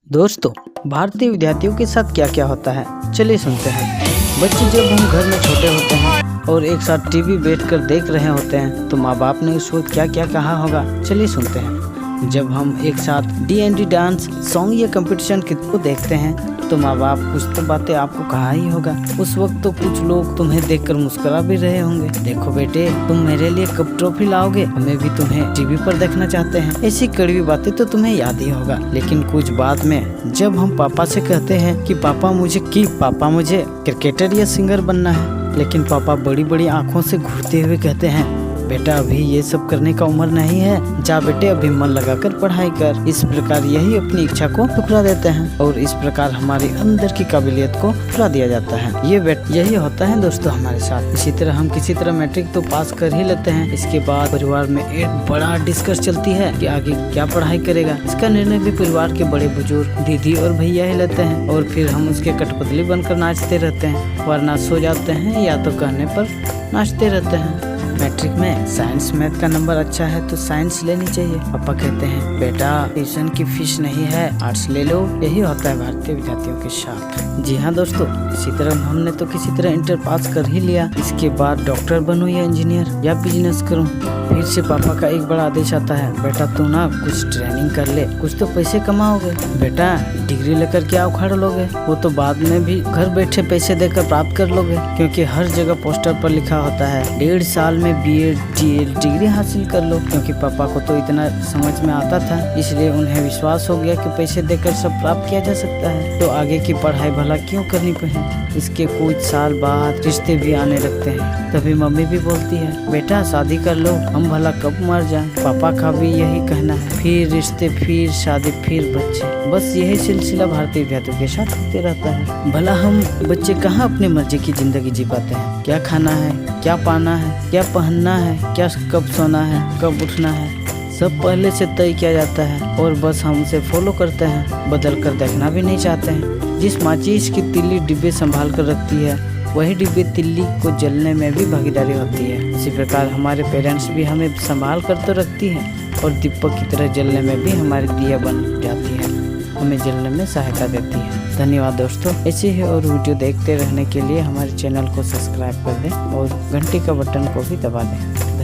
दोस्तों, भारतीय विद्यार्थियों के साथ क्या क्या होता है, चलिए सुनते हैं। बच्चे जब हम घर में छोटे होते हैं और एक साथ टीवी बैठकर देख रहे होते हैं तो माँ बाप ने उस वक्त क्या क्या कहा होगा, चलिए सुनते हैं। जब हम एक साथ D&D डांस सॉन्ग या कंपटीशन को देखते हैं तो माँ बाप कुछ तो बातें आपको कहा ही होगा। उस वक्त तो कुछ लोग तुम्हें देखकर मुस्कुरा भी रहे होंगे। देखो बेटे, तुम मेरे लिए कब ट्रॉफी लाओगे, हमें भी तुम्हें टीवी पर देखना चाहते हैं। ऐसी कड़वी बातें तो तुम्हें याद ही होगा। लेकिन कुछ बाद में जब हम पापा से कहते हैं कि पापा मुझे क्रिकेटर या सिंगर बनना है, लेकिन पापा बड़ी बड़ी आंखों से घूरते हुए कहते हैं, बेटा अभी ये सब करने का उम्र नहीं है, जा बेटे अभी मन लगाकर पढ़ाई कर। इस प्रकार यही अपनी इच्छा को ठुकरा देते हैं और इस प्रकार हमारी अंदर की काबिलियत को ठुकरा दिया जाता है। यही होता है दोस्तों हमारे साथ। इसी तरह हम किसी तरह मैट्रिक तो पास कर ही लेते हैं। इसके बाद परिवार में एक बड़ा डिस्कस चलती है कि आगे क्या पढ़ाई करेगा। इसका निर्णय भी परिवार के बड़े बुजुर्ग दीदी और भैया ही लेते हैं और फिर हम उसके कठपुतली बनकर नाचते रहते हैं, वरना सो जाते हैं या तो कहने पर नाचते रहते हैं। मैट्रिक में साइंस मैथ का नंबर अच्छा है तो साइंस लेनी चाहिए। पापा कहते हैं बेटा ट्यूशन की फीस नहीं है, आर्ट्स ले लो। यही होता है भारतीय विद्यार्थियों के साथ। जी हाँ दोस्तों, इसी तरह हमने तो किसी तरह इंटर पास कर ही लिया। इसके बाद डॉक्टर बनूं या इंजीनियर या बिजनेस करूं, फिर से पापा का एक बड़ा आदेश आता है, बेटा तू ना कुछ ट्रेनिंग कर ले, कुछ तो पैसे कमाओगे। बेटा डिग्री लेकर क्या उखाड़ लोगे, वो तो बाद में भी घर बैठे पैसे देकर प्राप्त कर लोगे, क्योंकि हर जगह पोस्टर पर लिखा होता है 1.5 साल में BEd DL डिग्री हासिल कर लो। क्योंकि पापा को तो इतना समझ में आता था, इसलिए उन्हें विश्वास हो गया कि पैसे देकर सब प्राप्त किया जा सकता है, तो आगे की पढ़ाई भला क्यों करनी पड़े। इसके कुछ साल बाद रिश्ते भी आने लगते हैं। तभी मम्मी भी बोलती है, बेटा शादी कर लो, हम भला कब मर जाएं। पापा का भी यही कहना है, फिर रिश्ते, फिर शादी, फिर बच्चे। बस यही सिलसिला भारतीय विद्यार्थियों के साथ होते रहता है। भला हम बच्चे कहाँ अपनी मर्जी की जिंदगी जी पाते हैं। क्या खाना है, क्या पाना है, क्या पहनना है, क्या कब सोना है, कब उठना है, सब पहले से तय किया जाता है और बस हम उसे फॉलो करते हैं, बदल कर देखना भी नहीं चाहते हैं। जिस माचिस की तिल्ली डिब्बे संभाल कर रखती है, वही डिब्बे तिल्ली को जलने में भी भागीदारी होती है। इसी प्रकार हमारे पेरेंट्स भी हमें संभाल कर तो रखती है और दीपक की तरह जलने में भी हमारी दिया बन जाती है, हमें जलने में सहायता देती है। धन्यवाद दोस्तों। ऐसे ही और वीडियो देखते रहने के लिए हमारे चैनल को सब्सक्राइब कर दें और घंटी का बटन को भी दबा दें।